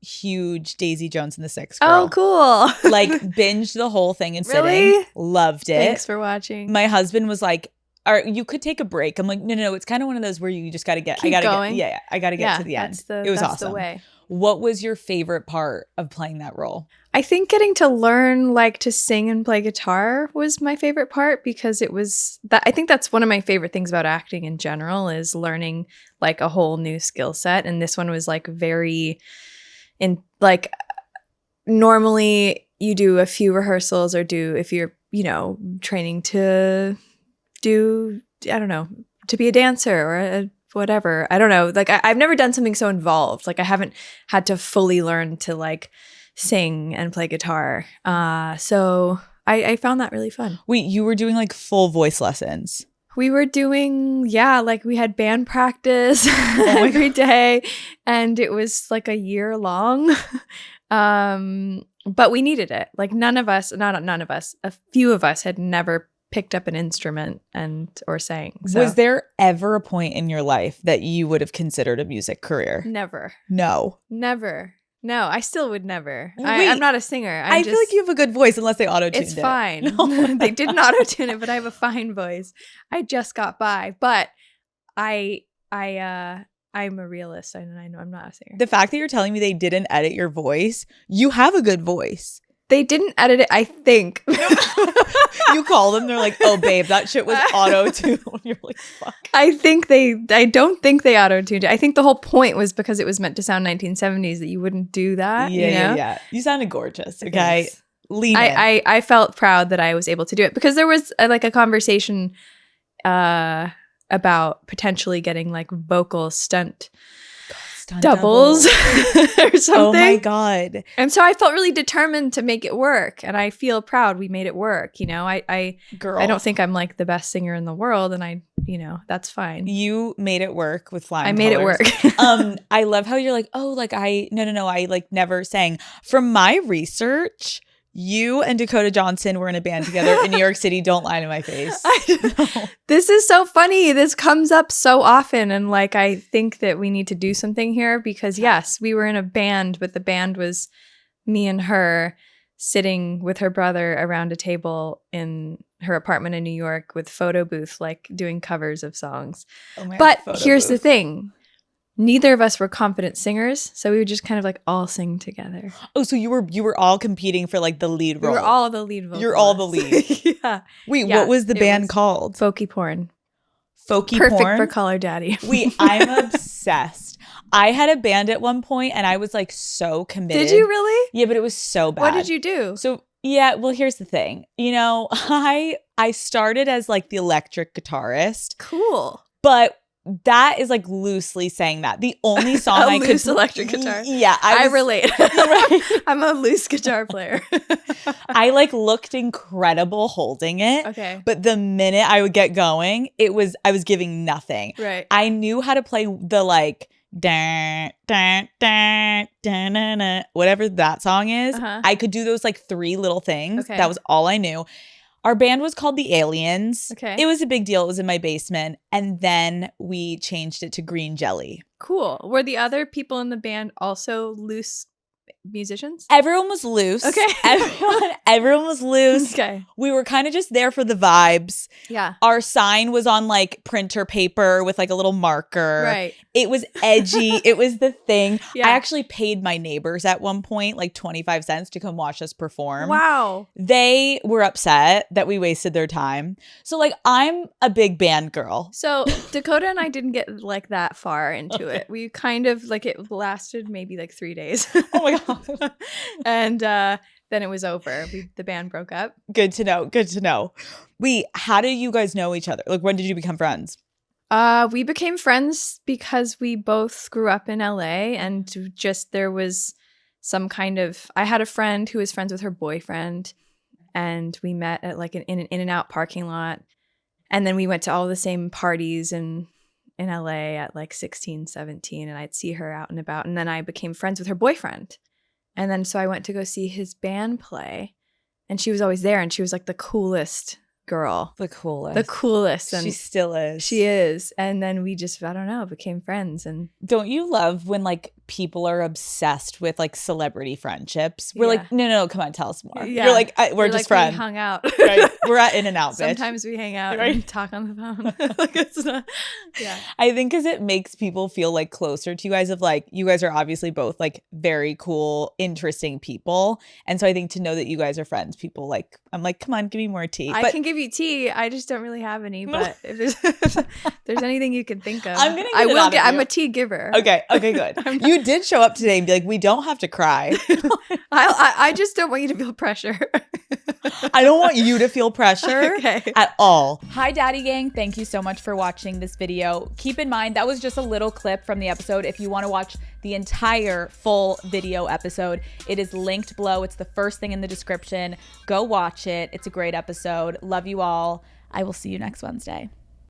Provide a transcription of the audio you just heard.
huge Daisy Jones and the Six Oh, girl. cool. Like binged the whole thing in Really? sitting. Loved it. Thanks for watching. My husband was like, you could take a break. I'm like, no. It's kind of one of those where you just got to get, Keep going. I got to get to the end. It was awesome. The way. What was your favorite part of playing that role? I think getting to learn like to sing and play guitar was my favorite part because it was that I think that's one of my favorite things about acting in general is learning like a whole new skill set. And this one was like very in like normally you do a few rehearsals or if you're, training to do, I don't know, to be a dancer or whatever. I don't know. Like I've never done something so involved. Like I haven't had to fully learn to like sing and play guitar. So I found that really fun. Wait, you were doing like full voice lessons? We were doing, like we had band practice every day and it was like a year long. But we needed it. Like none of us, a few of us had never picked up an instrument or sang. So. Was there ever a point in your life that you would have considered a music career? Never. No. Never. No, I still would never. Wait, I'm not a singer. I feel like you have a good voice unless they auto-tuned it. It's fine. No. They didn't auto-tune it, but I have a fine voice. I just got by. But I'm a realist and I know I'm not a singer. The fact that you're telling me they didn't edit your voice, you have a good voice. They didn't edit it, I think. You call them, they're like, oh, babe, that shit was auto-tuned. You're like, fuck. I don't think they auto-tuned it. I think the whole point was because it was meant to sound 1970s that you wouldn't do that. Yeah. You sounded gorgeous, okay? Thanks. Lean in. I felt proud that I was able to do it because there was a conversation about potentially getting like vocal stunt doubles or something. Oh my God. And so I felt really determined to make it work. And I feel proud we made it work. I don't think I'm like the best singer in the world. And that's fine. You made it work with flying I made colors. it work. I love how you're like, oh, like I like never sang. From my research, you and Dakota Johnson were in a band together in New York City. Don't lie to my face. No. This is so funny. This comes up so often. And like, I think that we need to do something here because yes, we were in a band, but the band was me and her sitting with her brother around a table in her apartment in New York with photo booth, like doing covers of songs. But here's the thing. Neither of us were confident singers, so we would just kind of like all sing together. Oh, so you were all competing for like the lead role. We were all the lead vocalists. You're all the lead. Yeah. Wait, what was the band called? Folky Porn. Folky Perfect Porn? for Color Daddy. Wait, I'm obsessed. I had a band at one point and I was like so committed. Did you really? Yeah, but it was so bad. What did you do? So yeah, well, here's the thing. I started as like the electric guitarist. Cool. But that is like loosely saying that. The only song I could electric guitar. Yeah, I relate. Right. I'm a loose guitar player. I like looked incredible holding it. Okay. But the minute I would get going, I was giving nothing. Right. I knew how to play the like dun, dun, dun, dun, dun, dun, whatever that song is. Uh-huh. I could do those like three little things. Okay. That was all I knew. Our band was called The Aliens. Okay. It was a big deal. It was in my basement. And then we changed it to Green Jelly. Cool. Were the other people in the band also loose musicians? Everyone was loose. Okay. Everyone was loose. Okay. We were kind of just there for the vibes. Yeah. Our sign was on like printer paper with like a little marker. Right. It was edgy. It was the thing. Yeah. I actually paid my neighbors at one point like 25 cents to come watch us perform. Wow. They were upset that we wasted their time. So like I'm a big band girl. So Dakota and I didn't get like that far into it. We kind of like it lasted maybe like 3 days. Oh my God. And then it was over. The band broke up. Good to know. Good to know. Wait, how did you guys know each other? Like when did you become friends? We became friends because we both grew up in LA and just there was some kind of I had a friend who was friends with her boyfriend and we met at like an In-N-Out parking lot. And then we went to all the same parties in LA at like 16, 17 and I'd see her out and about. And then I became friends with her boyfriend. And then so I went to go see his band play and she was always there and she was like the coolest girl. The coolest. The coolest. And she still is. She is. And then we just, I don't know, became friends. And don't you love when like people are obsessed with like celebrity friendships. We're Yeah. like, no, come on, tell us more. Yeah. You're like, we're just like, friends. We hung out. Right. We're at In-N-Out, bitch. Sometimes we hang out Right. and talk on the phone. Like, it's not, yeah. I think because it makes people feel like closer to you guys, of like, you guys are obviously both like very cool, interesting people. And so I think to know that you guys are friends, people like, I'm like, come on, give me more tea. I can give you tea. I just don't really have any. But if there's anything you can think of, I'm gonna I get it will out get. of I'm you. a tea giver. Okay, good. You did show up today and be like, we don't have to cry. I just don't want you to feel pressure. I don't want you to feel pressure at all. Hi, Daddy Gang. Thank you so much for watching this video. Keep in mind, that was just a little clip from the episode. If you want to watch the entire full video episode, it is linked below. It's the first thing in the description. Go watch it. It's a great episode. Love you all. I will see you next Wednesday.